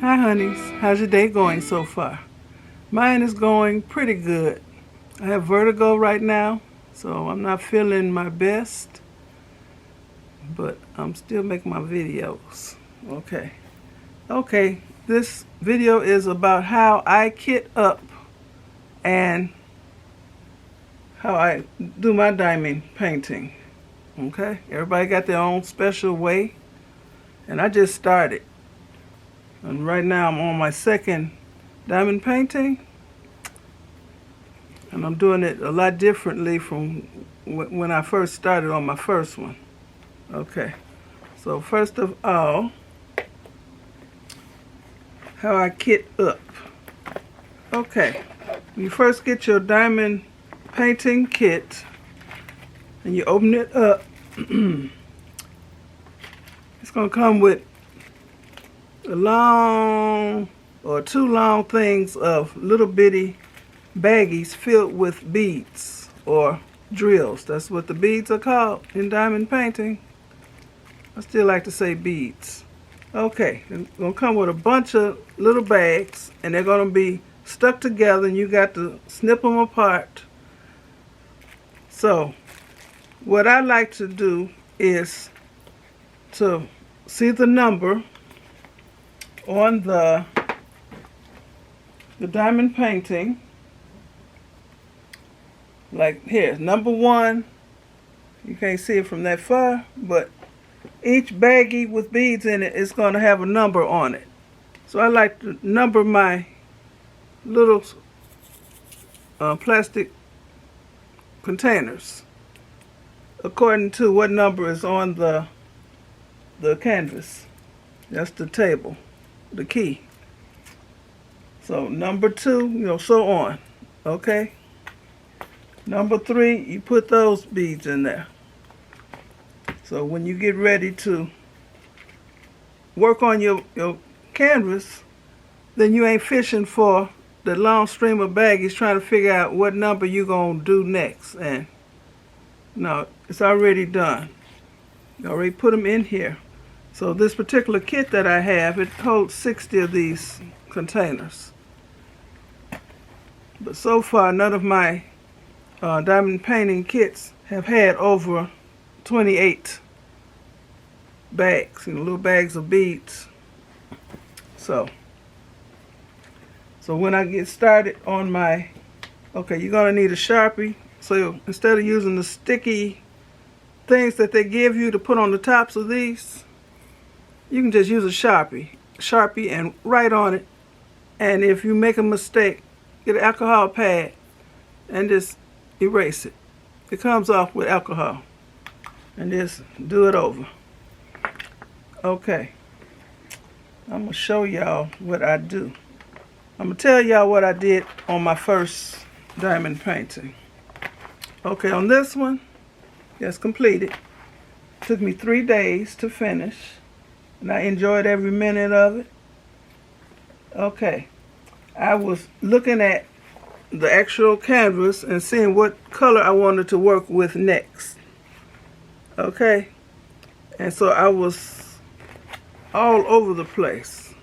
Hi honeys, how's your day going so far? Mine is going pretty good. I have vertigo right now, so I'm not feeling my best, but I'm still making my videos. Okay, this video is about how I kit up and how I do my diamond painting. Okay, everybody got their own special way, and I just started. And right now I'm on my second diamond painting, and I'm doing it a lot differently from when I first started on my first one. Okay, so first of all, how I kit up. Okay, you first get your diamond painting kit and you open it up. It's going to come with a long or two long things of little bitty baggies filled with beads or drills. That's what the beads are called in diamond painting. I still like to say beads. Okay, it's going to come with a bunch of little bags, and they're going to be stuck together, and you got to snip them apart. So what I like to do is to see the number on the diamond painting. Like here, number 1. You can't see it from that far, but each baggie with beads in it is going to have a number on it. So I like to number my little plastic containers according to what number is on the canvas. That's the table, the key. So number 2, so on. Okay. Number 3, you put those beads in there. So when you get ready to work on your canvas, then you ain't fishing for the long stream of baggies trying to figure out what number you're going to do next. And no, it's already done. You already put them in here. So this particular kit that I have, it holds 60 of these containers. But so far, none of my diamond painting kits have had over 28 bags, little bags of beads. So when I get started on my, okay, you're going to need a Sharpie. So instead of using the sticky things that they give you to put on the tops of these, you can just use a Sharpie and write on it. And if you make a mistake, get an alcohol pad and just erase it. It comes off with alcohol. And just do it over. Okay. I'm going to show y'all what I do. I'm going to tell y'all what I did on my first diamond painting. Okay, on this one, it's completed. It took me 3 days to finish, and I enjoyed every minute of it. Okay, I was looking at the actual canvas and seeing what color I wanted to work with next. Okay, and so I was all over the place.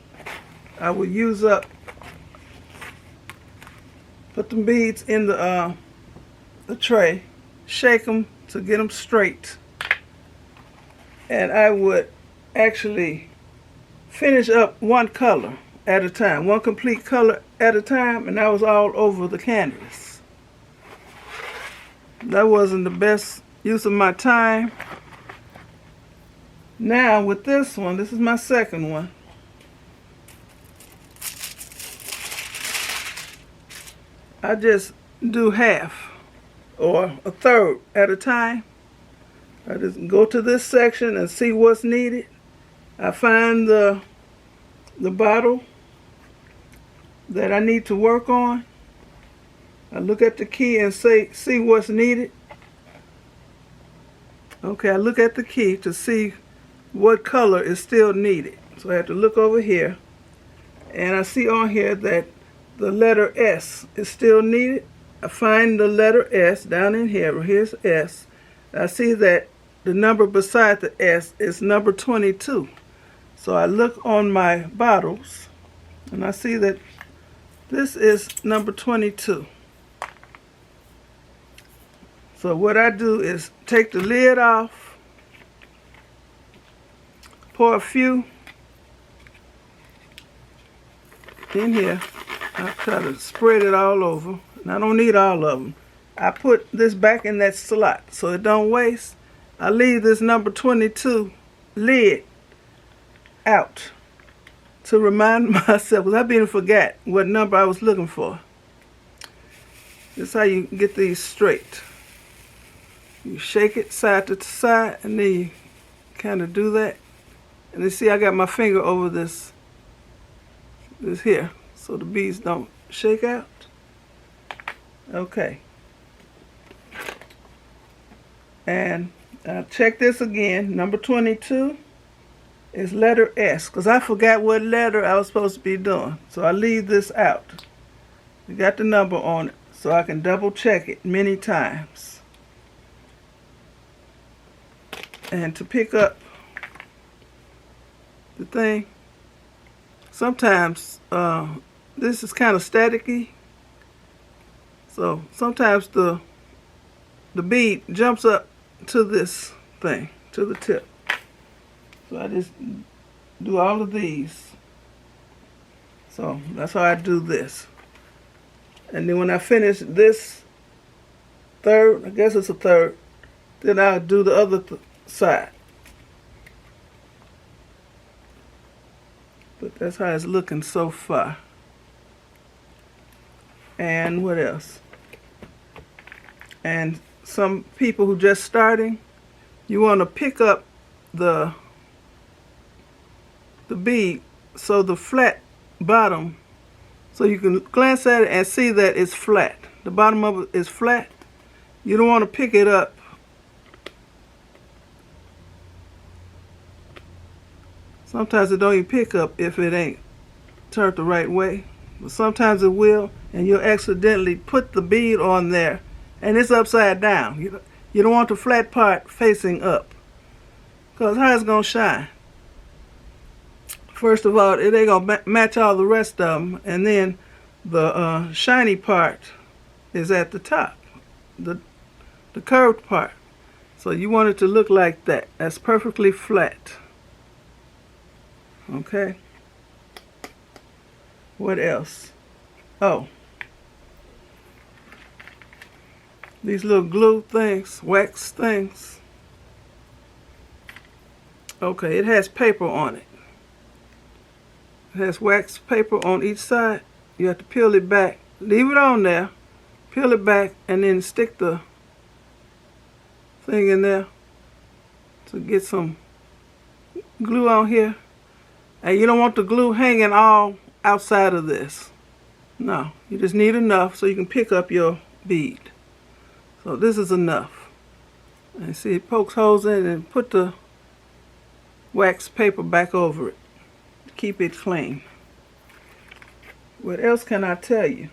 I would use up, put the beads in the tray, shake them to get them straight, and I would actually finish up one color at a time, one complete color at a time, and I was all over the canvas. That wasn't the best use of my time. Now with this one, this is my second one. I just do half or a third at a time. I just go to this section and see what's needed. I find the bottle that I need to work on. I look at the key and see what's needed. Okay, I look at the key to see what color is still needed. So I have to look over here, and I see on here that the letter S is still needed. I find the letter S down in here. Here's S. I see that the number beside the S is number 22. So I look on my bottles And I see that this is number 22. So what I do is take the lid off, pour a few in here. I try to spread it all over. And I don't need all of them. I put this back in that slot so it don't waste. I leave this number 22 lid out to remind myself, because I been forgot what number I was looking for. This is how you get these straight. You shake it side to side, and then you kind of do that. And you see I got my finger over this here, so the beads don't shake out. Okay. And I'll check this again. Number 22 is letter S, because I forgot what letter I was supposed to be doing. So I leave this out. You got the number on it, so I can double check it many times. And to pick up the thing, sometimes this is kind of staticky. So sometimes the bead jumps up to this thing, to the tip. So I just do all of these. So that's how I do this. And then when I finish this third, I guess it's a third, then I'll do the other side. But that's how it's looking so far. And what else? And some people who just starting, you want to pick up the bead so the flat bottom, so you can glance at it and see that it's flat. The bottom of it is flat. You don't want to pick it up sometimes it don't even pick up if it ain't turned the right way, but sometimes it will, and you'll accidentally put the bead on there and it's upside down. You don't want the flat part facing up, because how it's going to shine? First of all, it ain't going to match all the rest of them, and then the shiny part is at the top, the curved part. So you want it to look like that. That's perfectly flat. Okay. What else? Oh, these little glue things, wax things. Okay, it has paper on it. It has wax paper on each side. You have to peel it back. Leave it on there. Peel it back and then stick the thing in there to get some glue on here. And you don't want the glue hanging all outside of this. No, you just need enough so you can pick up your bead. So this is enough. And see, it pokes holes in it, and put the wax paper back over it. Keep it clean. What else can I tell you?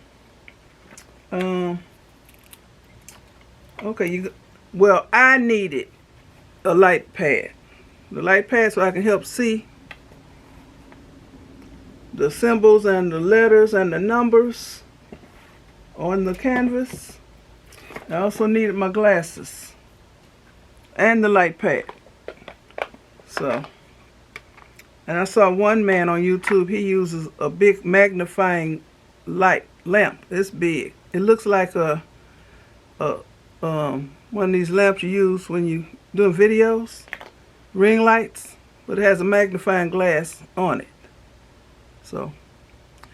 Okay, well, I needed a light pad. The light pad so I can help see the symbols and the letters and the numbers on the canvas. I also needed my glasses and the light pad. So, and I saw one man on YouTube, he uses a big magnifying lamp. It's big. It looks like one of these lamps you use when you doing videos, ring lights, but it has a magnifying glass on it. So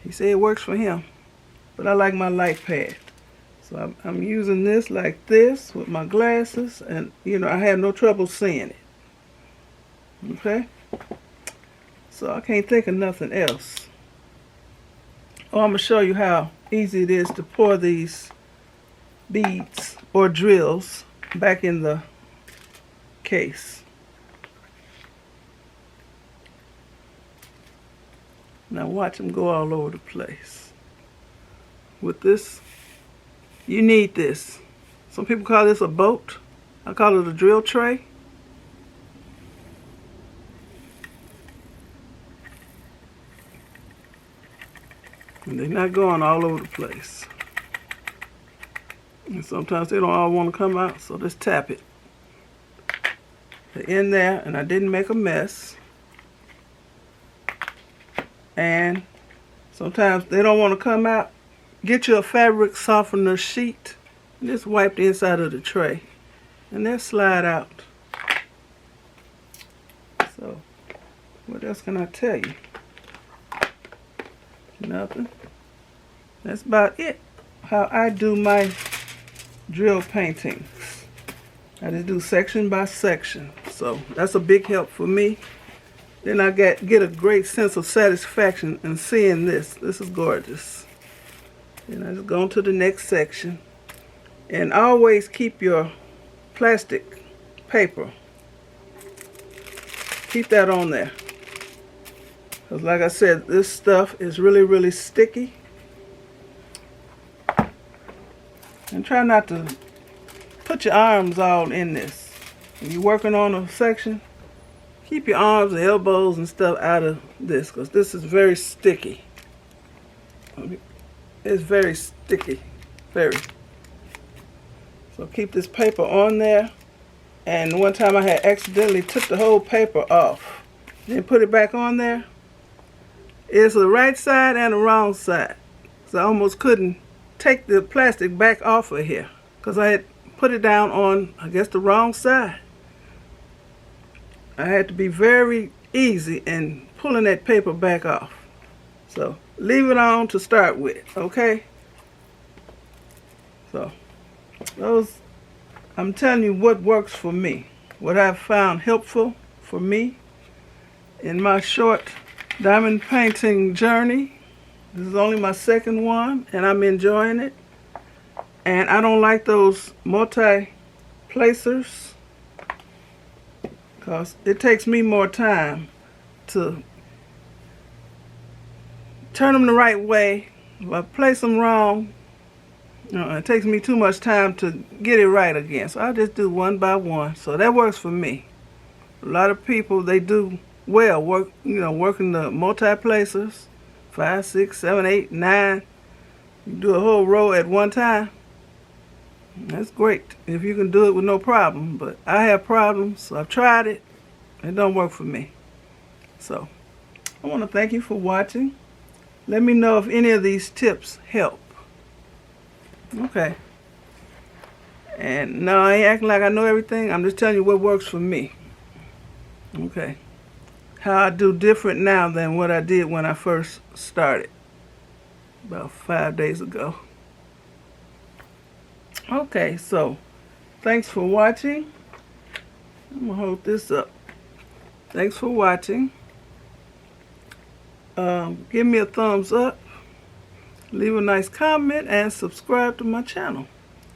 he said it works for him, but I like my light pad. So I'm using this like this with my glasses, and I have no trouble seeing it. Okay? So I can't think of nothing else. Oh, I'm going to show you how easy it is to pour these beads or drills back in the case. Now watch them go all over the place. With this, you need this. Some people call this a boat. I call it a drill tray. And they're not going all over the place. And sometimes they don't all want to come out, so just tap it. They're in there, and I didn't make a mess. And sometimes they don't want to come out. Get you a fabric softener sheet and just wipe the inside of the tray. And they'll slide out. So, what else can I tell you? Nothing. That's about it. How I do my drill paintings. I just do section by section. So that's a big help for me. Then I get a great sense of satisfaction in seeing this. This is gorgeous. And I just go on to the next section. And always keep your plastic paper. Keep that on there. Because like I said, this stuff is really, really sticky. And try not to put your arms all in this. When you're working on a section, keep your arms and elbows and stuff out of this, because this is very sticky. It's very sticky. Very. So keep this paper on there. And one time I had accidentally took the whole paper off. Then put it back on there. It's the right side and the wrong side. So I almost couldn't take the plastic back off of here, because I had put it down on, I guess, the wrong side. I had to be very easy in pulling that paper back off. So leave it on to start with, okay? So those, I'm telling you what works for me, what I've found helpful for me in my short diamond painting journey. This is only my second one, and I'm enjoying it. And I don't like those multi-placers, because it takes me more time to turn them the right way. If I place them wrong, it takes me too much time to get it right again. So I just do one by one. So that works for me. A lot of people, they do well working the multi-placers. 5, 6, 7, 8, 9. You do a whole row at one time. That's great if you can do it with no problem. But I have problems, so I've tried it. It don't work for me. So I want to thank you for watching. Let me know if any of these tips help. Okay. And no, I ain't acting like I know everything. I'm just telling you what works for me. Okay. How I do different now than what I did when I first started about 5 days ago. Okay, so thanks for watching. I'm gonna hold this up. Thanks for watching. Give me a thumbs up, leave a nice comment, and subscribe to my channel.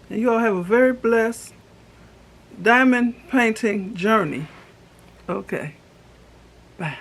And you all have a very blessed diamond painting journey. Okay. Bye.